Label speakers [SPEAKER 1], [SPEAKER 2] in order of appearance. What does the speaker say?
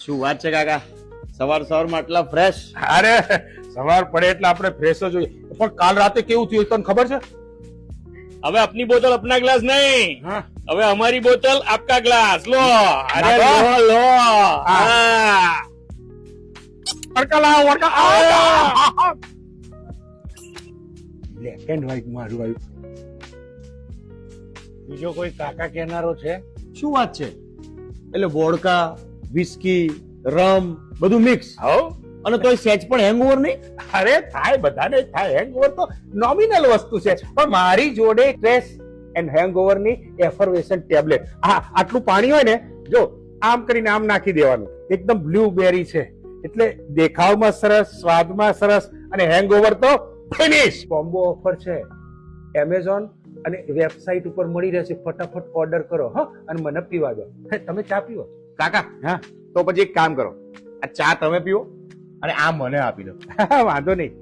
[SPEAKER 1] શું વાત છે કાકા, સવાર સવારમાં આટલા ફ્રેશ?
[SPEAKER 2] અરે સવાર પડે એટલે આપણે ફ્રેશ જ જોઈએ. પણ કાલ રાતે કેવું થયું તને ખબર છે?
[SPEAKER 1] હવે આપની બોતલ अपना ग्लास नहीं,
[SPEAKER 2] હા
[SPEAKER 1] હવે हमारी बोतल आपका ग्लास लो. अरे
[SPEAKER 2] नाको?
[SPEAKER 1] लो लो.
[SPEAKER 2] हाँ.
[SPEAKER 1] हाँ.
[SPEAKER 2] વડકા લાવો, વડકા. બ્લેક એન્ડ વ્હાઈટ મારું આવ્યું. બીજો કોઈ કાકા કહેનારો છે?
[SPEAKER 1] શું વાત છે? એટલે વોડકા, વિસ્કી, રમ બધું મિક્સ
[SPEAKER 2] હવ
[SPEAKER 1] અને તોય સેજ પણ હેંગઓવર નહીં?
[SPEAKER 2] અરે થાય, બધાને થાય. હેંગઓવર તો નોમિનલ વસ્તુ છે, પણ મારી જોડે સ્ટ્રેસ એન્ડ હેંગઓવર ની એફર્વેશન ટેબ્લેટ. હા, આટલું પાણી હોય ને, જો આમ કરીને આમ નાખી દેવાનું, એકદમ બ્લુબેરી છે, એટલે દેખાવમાં સરસ, સ્વાદમાં સરસ અને હેંગઓવર તો ફિનિશ. કોમ્બો ઓફર છે, એમેઝોન અને વેબસાઇટ ઉપર મળી રહેશે. ફટાફટ ઓર્ડર કરો હા, અને મને પીવા દો. તમે ચા પીવો?
[SPEAKER 1] કાકા
[SPEAKER 2] હા
[SPEAKER 1] તો પછી એક કામ કરો, આ ચા તમે પીવો અને આ મને આપી દો.
[SPEAKER 2] વાંધો નહીં.